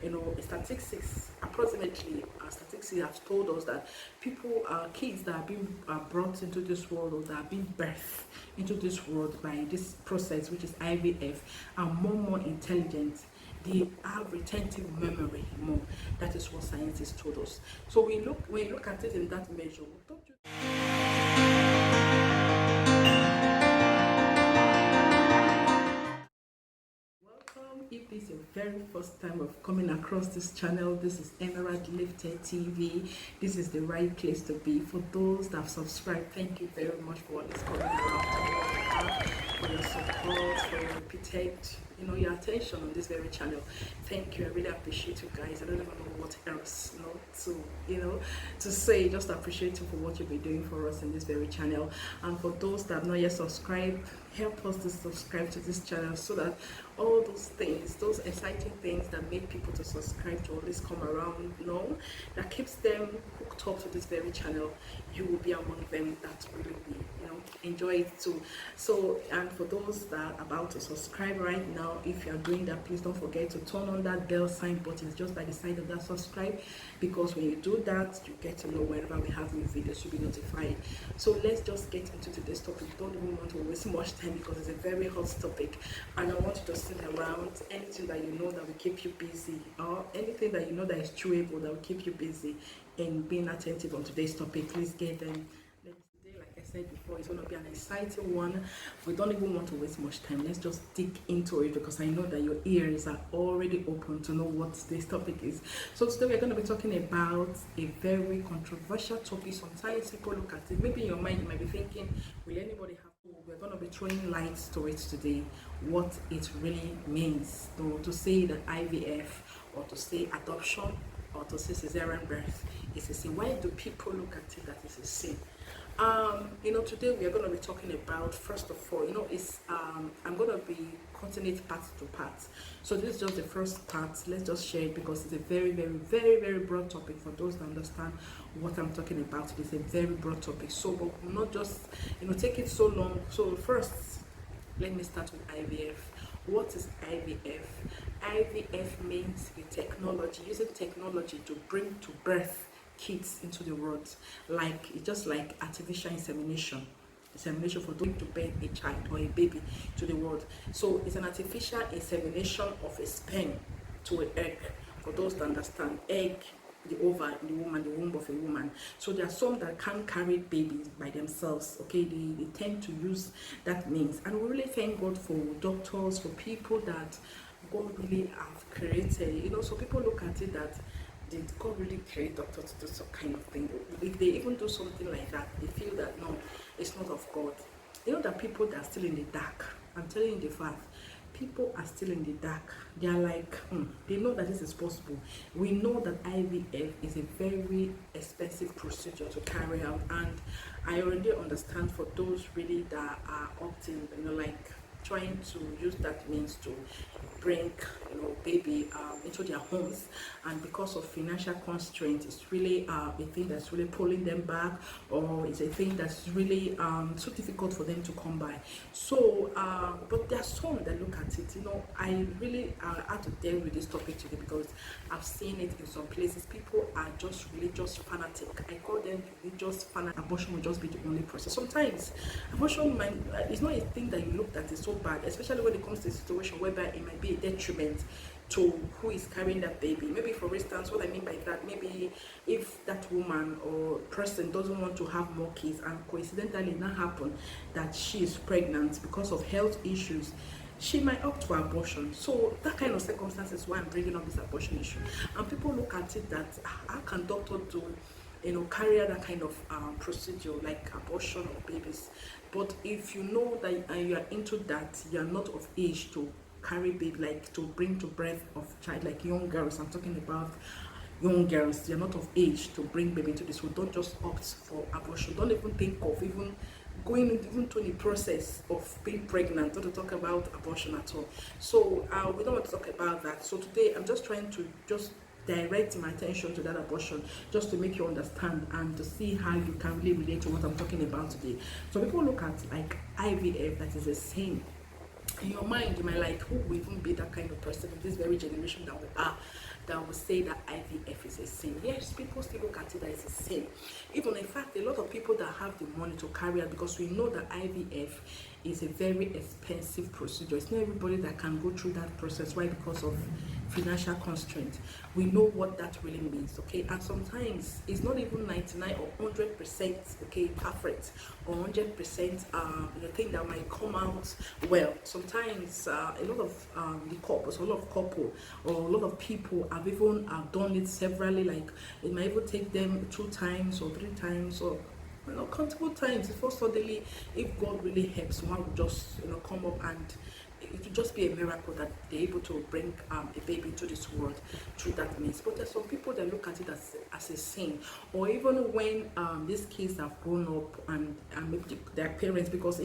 Statistics approximately, statistics have told us that kids that are being brought into this world, or that are being birthed into this world by this process, which is IVF, are more intelligent. They have retentive memory more. That is what scientists told us. So when you look at it in that measure, don't you? Welcome. If this is your very first time of coming across this channel, this is Emerald Lifted TV. This is the right place to be. For those that have subscribed, thank you very much for always coming around, for your support, for your repeated, your attention on this very channel. Thank you. I really appreciate you guys. I don't even know what else, to say. Just appreciate you for what you've been doing for us in this very channel. And for those that have not yet subscribed, help us to subscribe to this channel, so that all those things, those exciting things that make people to subscribe to always come around, that keeps them hooked up to this very channel, you will be among them that really be, enjoy it too. So, and for those that are about to subscribe right now, if you are doing that, please don't forget to turn on that bell sign button. It's just by the side of that subscribe, because when you do that, you get to know whenever we have new videos, you'll be notified. So let's just get into today's topic. Don't even want to waste much time, because it's a very hot topic, and I want you to sit around. Anything that you know that will keep you busy, or anything that you know that is chewable that will keep you busy in being attentive on today's topic, please get them. Today, like I said before, it's going to be an exciting one. We don't even want to waste much time. Let's just dig into it, because I know that your ears are already open to know what today's topic is. So today we're going to be talking about a very controversial topic. Sometimes people look at it, maybe in your mind you might be thinking, will anybody have? We're going to be throwing lights to it today, what it really means to say that IVF, or to say adoption, or to say cesarean birth is a sin. Why do people look at it that it's a sin? Today we are going to be talking about, first of all, I'm going to be cutting it part to part. So this is just the first part. Let's just share it, because it's a very, very, very, very broad topic. For those that understand what I'm talking about, it's a very broad topic. So but will not just, take it so long. So first, let me start with IVF. What is IVF? IVF means using technology to bring to birth kids into the world, just like artificial insemination for doing to birth a child or a baby to the world. So it's an artificial insemination of a sperm to an egg. For those that understand, egg, the ova in the woman, the womb of a woman. So there are some that can't carry babies by themselves. Okay, they tend to use that means, and we really thank God for doctors, for people that God really have created. So people look at it that, did God really create doctors to do some kind of thing? If they even do something like that, they feel that no, it's not of God. That people that are still in the dark. I'm telling you the fact. People are still in the dark. They are like, they know that this is possible. We know that IVF is a very expensive procedure to carry out, and I already understand for those really that are opting, trying to use that means to bring baby into their homes, and because of financial constraints, it's really a thing that's really pulling them back, or it's a thing that's really so difficult for them to come by. So but there are some that look at it, I really had to deal with this topic today, because I've seen it in some places. People are just religious fanatic. I call them religious fanatic. Abortion will just be the only process. Sometimes abortion is not a thing that you look at is so bad, especially when it comes to a situation whereby it might be a detriment to who is carrying that baby. Maybe, for instance, what I mean by that, maybe if that woman or person doesn't want to have more kids, and coincidentally not happen that she is pregnant because of health issues, she might opt for abortion. So that kind of circumstances why I'm bringing up this abortion issue. And people look at it that, how can doctor do carry out that kind of procedure like abortion of babies? But if you know that you are into that, you are not of age to carry baby, like to bring to birth of child, like young girls. I'm talking about young girls. You're not of age to bring baby into this world. Don't just opt for abortion. Don't even think of even going even to the process of being pregnant, not to talk about abortion at all. So we don't want to talk about that. So today I'm just trying to just direct my attention to that abortion, just to make you understand and to see how you can really relate to what I'm talking about today. So people look at like IVF, that is the same. In your mind, you might like, who will even be that kind of person in this very generation that we are, that say that IVF is a sin. Yes, people still look at it as a sin. Even in fact, a lot of people that have the money to carry out, because we know that IVF is a very expensive procedure. It's not everybody that can go through that process. Why? Because of financial constraint. We know what that really means, okay? And sometimes it's not even 99 or 100%, okay, perfect, or 100% the thing that might come out well. Sometimes a lot of the couples, a lot of couple, or a lot of people have even done it severally. Like it might even take them 2 times or 3 times or countable times before suddenly, if God really helps, one will just come up, and it will just be a miracle that they're able to bring a baby into this world through that means. But there's some people that look at it as a sin, or even when these kids have grown up and maybe their parents, because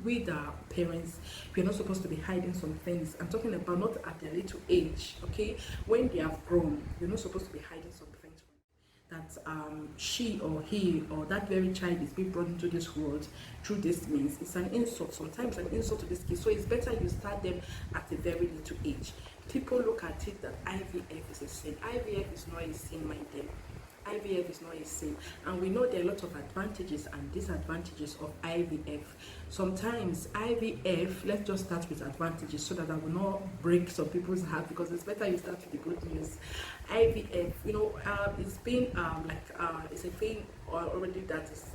with our parents, we're not supposed to be hiding some things. I'm talking about not at their little age, okay? When they have grown, you're not supposed to be hiding some things that she or he or that very child is being brought into this world through this means. It's an insult, sometimes an insult to this kid. So it's better you start them at a very little age. People look at it that IVF is a sin. IVF is not a sin, my dear. IVF is not a sin, and we know there are a lot of advantages and disadvantages of IVF. Sometimes IVF, let's just start with advantages so that I will not break some people's heart, because it's better you start with the good news. IVF, it's been it's a thing already that is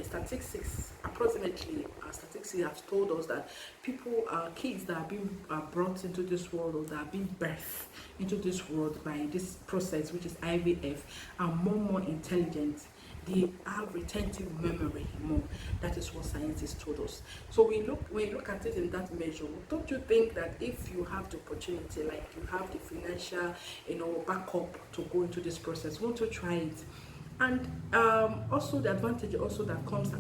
statistics, approximately statistics have told us that people, kids that are being brought into this world, or that are being birthed into this world by this process, which is IVF, are more intelligent. They have retentive memory more. That is what scientists told us. So when you look at it in that measure, don't you think that if you have the opportunity, like you have the financial backup to go into this process, won't you try it? And also the advantage also that comes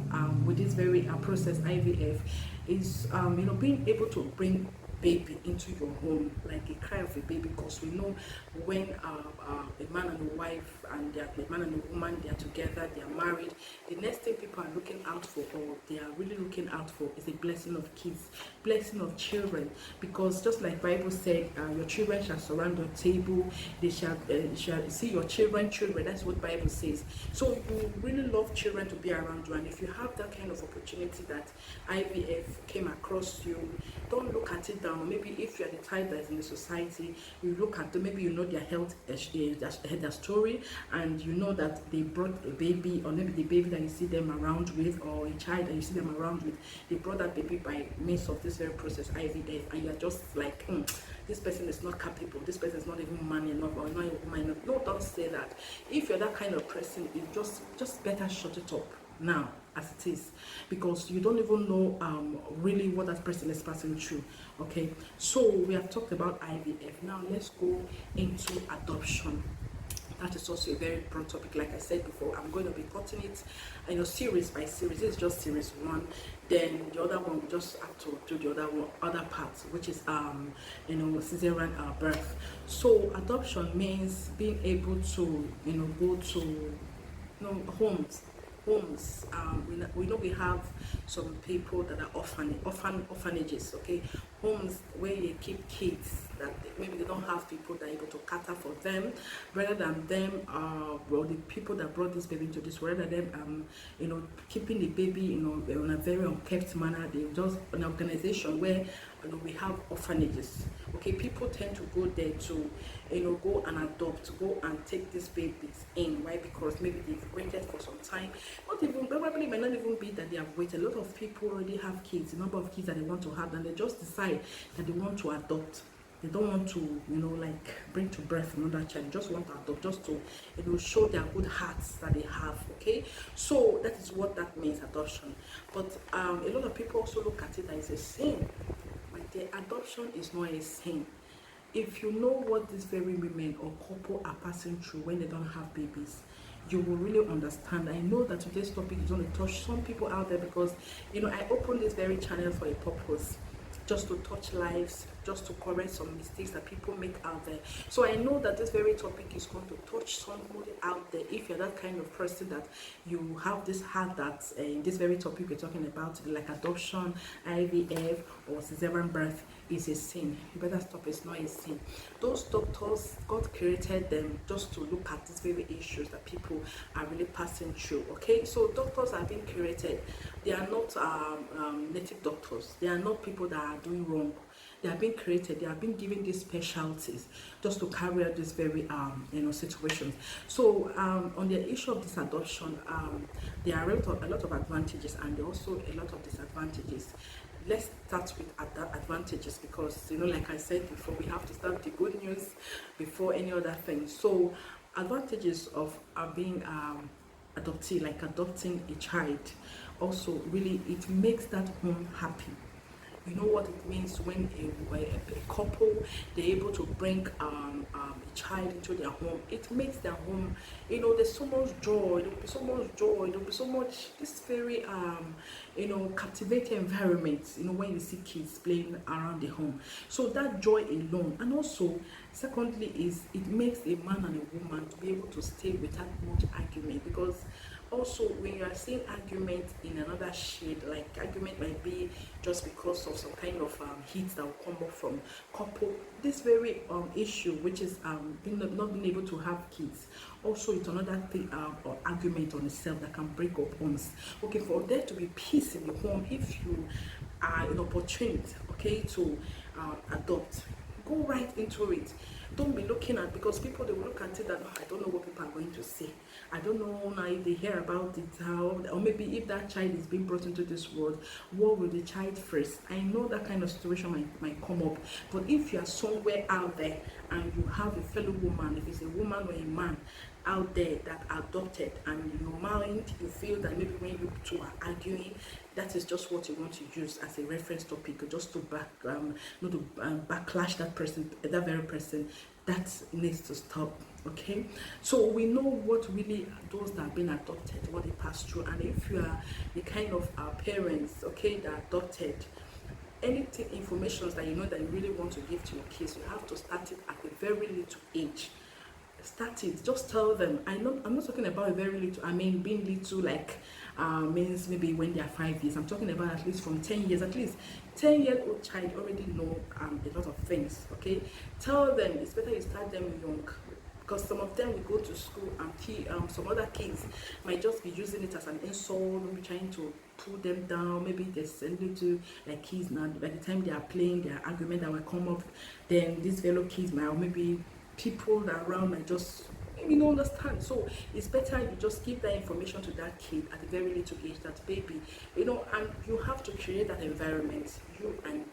with this very process IVF is being able to bring baby into your home, like a cry of a baby, because we know when a man and a wife, and a man and a woman, they are together, they are married, the next thing people are looking out for, or they are really looking out for, is a blessing of kids, blessing of children. Because just like Bible said, your children shall surround your table, they shall see your children. That's what Bible says. So you really love children to be around you, and if you have that kind of opportunity that IVF came across you, don't look at it down. Maybe if you're the type that is in the society, you look at them, maybe their health, their story, and you know that they brought a baby, or maybe the baby that you see them around with, or a child that you see them around with, they brought that baby by means of this very process IVF, and you're just like, this person is not capable, this person is not even man enough, or not a woman enough. No, don't say that. If you're that kind of person, you just better shut it up now as it is, because you don't even know really what that person is passing through. Okay, so we have talked about IVF. Now let's go into adoption. That is also a very broad topic. Like I said before, I'm going to be cutting it series by series. This is just series 1, then the other one we just have to do the other part, which is Cesarean birth. So adoption means being able to go to homes. We know we have some people that are orphanages, okay, homes where they keep kids that maybe they don't have people that are able to cater for them, rather than them the people that brought this baby into this world, rather than them keeping the baby in a very unkept manner. They just an organization where we have orphanages. Okay, people tend to go there to go and adopt, go and take these babies in. Why? Because maybe they've waited for some time. Probably might not even be that they have waited. A lot of people already have kids, a number of kids that they want to have, and they just decide that they want to adopt. They don't want to bring to birth another child. They just want to adopt, just to show their good hearts that they have. Okay, so that is what that means, adoption. But a lot of people also look at it as a sin. The adoption is not a sin. If you know what these very women or couple are passing through when they don't have babies, you will really understand. I know that today's topic is going to touch some people out there, because I opened this very channel for a purpose, just to touch lives, just to correct some mistakes that people make out there. So I know that this very topic is going to touch somebody out there. If you're that kind of person that you have this heart that in this very topic we're talking about, like adoption, IVF, or cesarean birth, is a sin. You better stop. It's not a sin. Those doctors, God created them just to look at these very issues that people are really passing through. Okay, so doctors are being created. They are not native doctors. They are not people that are doing wrong. They are being created. They are being given these specialties just to carry out these very situations. So on the issue of this adoption, there are a lot of advantages and also a lot of disadvantages. Let's start with advantages, because like I said before, we have to start with the good news before any other thing. So advantages of being adoptee, like adopting a child, also really it makes that home happy. You know what it means when a couple, they're able to bring a child into their home. It makes their home, there's so much joy. There'll be so much joy. There'll be so much, this very captivating environment. When you see kids playing around the home, so that joy alone. And also, secondly, is it makes a man and a woman to be able to stay without much argument, because also when you are seeing argument in another shade, like argument might be just because of some kind of heat that will come up from couple, this very issue, which is not being able to have kids, also it's another thing or argument on itself that can break up homes. Okay, for there to be peace in the home, if you are an opportunity, okay, to adopt, go right into it. Don't be looking at, because people, they will look at it that, I don't know what people are going to say. I don't know now if they hear about it, how, or maybe if that child is being brought into this world, what will the child face? I know that kind of situation might come up. But if you are somewhere out there and you have a fellow woman, if it's a woman or a man out there that adopted, and in your mind you feel that maybe when you two are arguing, that is just what you want to use as a reference topic, just to backlash that person, that very person, that needs to stop. Okay, so we know what really those that have been adopted, what they pass through. And if you are the kind of parents, okay, that adopted, anything, information that that you really want to give to your kids, you have to start it at a very little age. Start it, just tell them. I'm not talking about a very little, I mean being little like means maybe when they are 5 years. I'm talking about at least from 10 years. At least 10-year-old child already know a lot of things. Okay, tell them. It's better you start them young, because some of them will go to school and some other kids might just be using it as an insult, maybe trying to pull them down. Maybe they send it to like kids now, by the time they are playing, their argument that will come up, then these fellow kids might, or maybe people that around might just understand. So it's better you just give that information to that kid at a very little age, that baby, and you have to create that environment, you and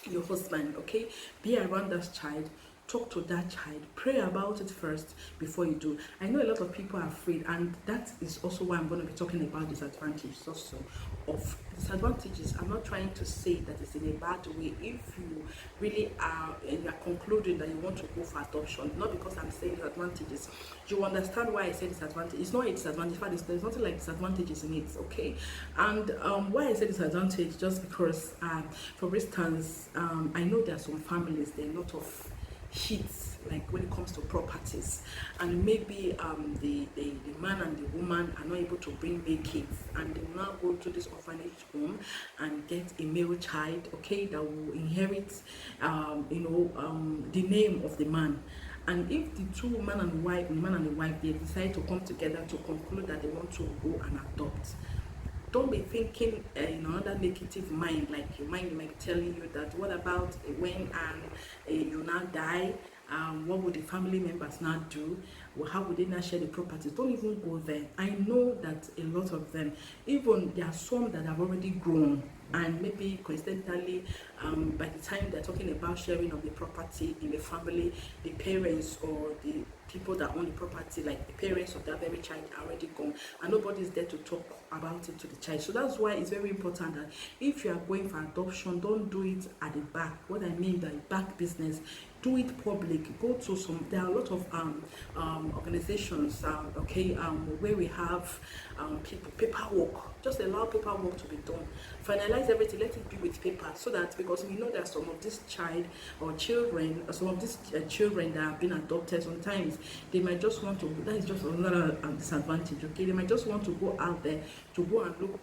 your husband, okay? Be around that child, talk to that child, pray about it first before you do. I know a lot of people are afraid, and that is also why I'm going to be talking about disadvantages also of disadvantages. I'm not trying to say that it's in a bad way. If you really are and you're concluding that you want to go for adoption, not because I'm saying disadvantages, you understand why I say disadvantage. It's not a disadvantage. In fact, there's nothing like disadvantages in it, okay? And why I say disadvantage, just because for instance, I know there are some families, there are a lot of hits, like when it comes to properties, and maybe the man and the woman are not able to bring their kids, and they will now go to this orphanage home and get a male child, okay, that will inherit the name of the man. And if the two man and wife, they decide to come together to conclude that they want to go and adopt, don't be thinking in another negative mind, like your mind might be telling you that what about when you now die, what would the family members now do, well, how would they now share the properties? Don't even go there. I know that a lot of them, even there are some that have already grown, and maybe coincidentally by the time they're talking about sharing of the property in the family, the parents or the people that own the property, like the parents of that very child, are already gone, and nobody's there to talk about it to the child. So that's why it's very important that if you are going for adoption, don't do it at the back. What I mean by back business, do it public. Go to some, there are a lot of organizations, where we have paperwork. Just allow paperwork to be done. Finalize everything, let it be with paper, so that, because we know that some of this child or children, or some of these children that have been adopted, sometimes they might just want to, that is just another disadvantage, okay? They might just want to go out there to go and look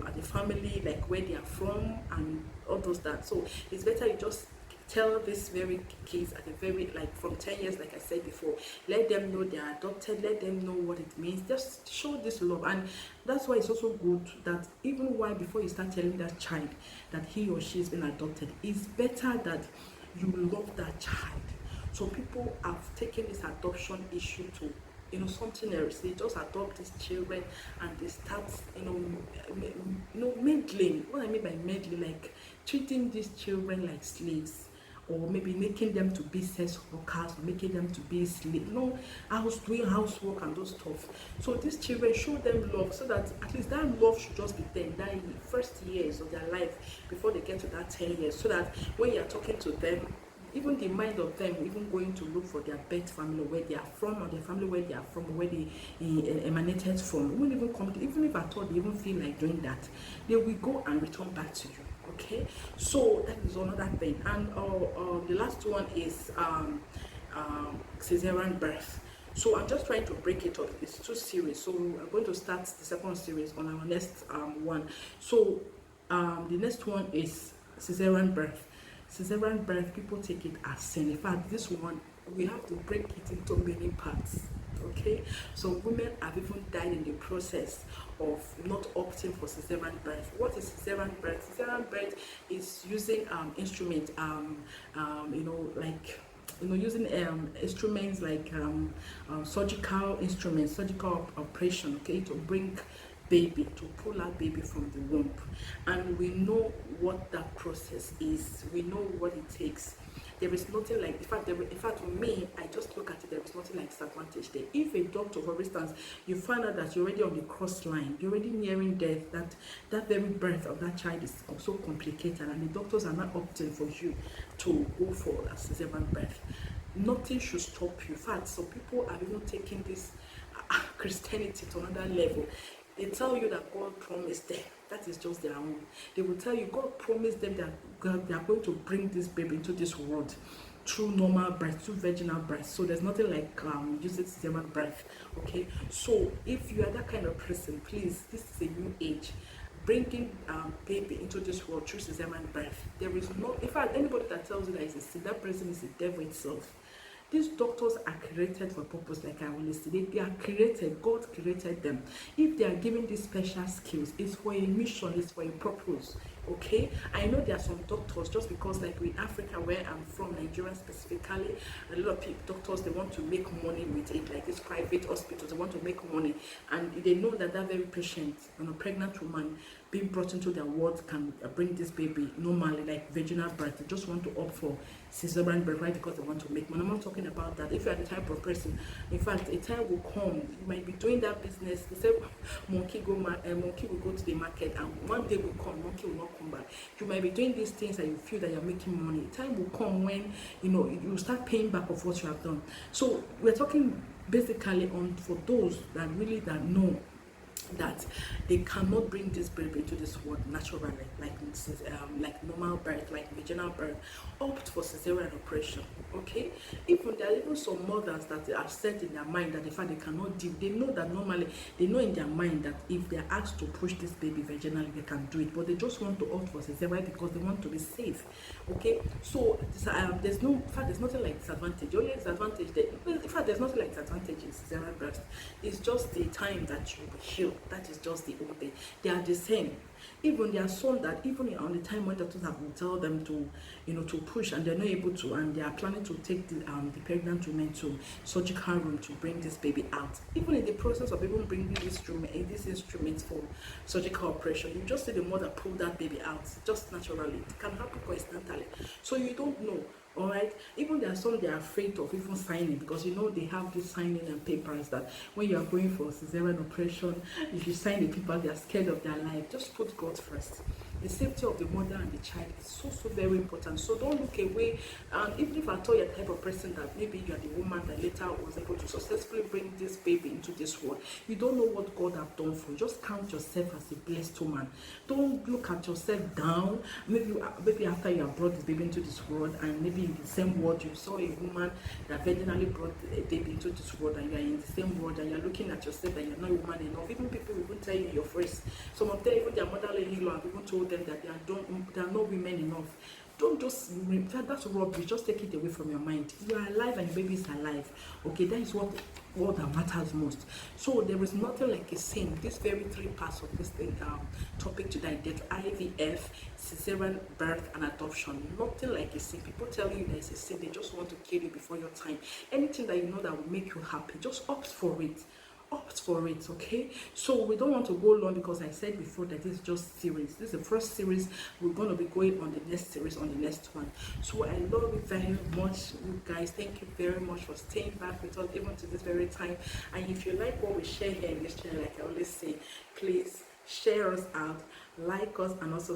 at the family, like where they are from, and all those that. So it's better you just tell these very kids at a very, like from 10 years, like I said before, let them know they are adopted, let them know what it means, just show this love. And that's why it's also good that even while before you start telling that child that he or she has been adopted, it's better that you love that child. So people have taken this adoption issue to, something else. They just adopt these children and they start, meddling. What I mean by meddling, like treating these children like slaves, or maybe making them to be sex workers, or making them to be slaves, doing housework and those stuff. So these children, show them love, so that at least that love should just be there in that first years of their life before they get to that 10 years, so that when you're talking to them, even the mind of them, even going to look for their birth family, where they are from, or their family where they are from, or where they emanated from, won't even come to, even if at all they even feel like doing that, they will go and return back to you. Okay, so that is another thing. And the last one is Cesarean birth. So I'm just trying to break it up. It's 2 series, so I'm going to start the second series on our next one. So the next one is Cesarean birth. Cesarean birth, people take it as sin. In fact, this one, we have to break it into many parts. Okay, so women have even died in the process of not opting for cesarean birth. What is cesarean birth? Cesarean birth is using instruments, using instruments like surgical instruments, surgical operation, okay, to bring baby, to pull out baby from the womb. And we know what that process is. We know what it takes. There is nothing like, in fact, for me, I just look at it, there is nothing like disadvantage there. If a doctor, for instance, you find out that you're already on the cross line, you're already nearing death, that very birth of that child is so complicated, and the doctors are not opting for you to go for a cesarean birth, nothing should stop you. In fact, some people are even taking this Christianity to another level. They tell you that God promised them. That is just their own. They will tell you God promised them that they are going to bring this baby into this world through normal birth, through vaginal birth. So there's nothing like using cesarean birth. Okay. So if you are that kind of person, please, this is a new age. Bringing baby into this world through cesarean birth. There is no. In fact, anybody that tells you that is a sin, that person is the devil itself. These doctors are created for a purpose, like I always say. They are created, God created them. If they are given these special skills, it's for a mission, it's for a purpose. Okay, I know there are some doctors, just because like in Africa, where I'm from, Nigeria specifically, a lot of people, doctors, they want to make money with it, like these private hospitals, they want to make money, and they know that that very patient, pregnant woman being brought into their ward can bring this baby normally, like vaginal birth. They just want to opt for cesarean birth, right? Because they want to make money. I'm not talking about that. If you are the type of person, in fact, a time will come, you might be doing that business. They say monkey will go to the market, and one day will come, monkey will not come back. You might be doing these things and you feel that you're making money. A time will come when you start paying back of what you have done. So we're talking basically on for those that really know that they cannot bring this baby into this world naturally, like normal birth, like vaginal birth, opt for cesarean operation. Okay, even there are even some mothers that are set in their mind that the fact they cannot deal, they know that normally, they know in their mind that if they're asked to push this baby vaginally, they can do it, but they just want to opt for cesarean because they want to be safe. Okay, so there's nothing like disadvantage. The only disadvantage in fact, there's nothing like disadvantage in cesarean birth. It's just the time that you will heal. That is just the only thing. They are the same. Even there are some that even on the time when doctors have to tell them to push, and they're not able to, and they are planning to take the pregnant women to surgical room to bring this baby out. Even in the process of even bringing this instrument for surgical operation, you just see the mother pull that baby out just naturally. It can happen coincidentally. So you don't know. All right, even there are some they are afraid of even signing, because they have this signing and papers that when you are going for a cesarean operation, if you sign the paper, they are scared of their life. Just put God first. The safety of the mother and the child is so very important. So don't look away. And even if I told you the type of person that maybe you are the woman that later was able to successfully bring this baby into this world, you don't know what God have done for you. Just count yourself as a blessed woman. Don't look at yourself down. Maybe after you have brought this baby into this world, and maybe in the same world you saw a woman that vaginally brought a baby into this world, and you are in the same world, and you are looking at yourself that you are not a woman enough. Even people will even tell you your face. Some of them, even their mother-in-law have even told them that they are not women enough. Don't just, that's rubbish. Just take it away from your mind. You are alive and your baby is alive. Okay, that is what that matters most. So there is nothing like a sin. This very three parts of this thing, topic today, that IVF, cesarean birth, and adoption. Nothing like a sin. People tell you there's a sin. They just want to kill you before your time. Anything that you know that will make you happy, just opt for it. Opt for it. Okay, so we don't want to go long, because I said before that this is just series. This is the first series. We're going to be going on the next series, on the next one. So I love you very much, you guys. Thank you very much for staying back with us even to this very time. And if you like what we share here in this channel, like I always say, please share us out, like us, and also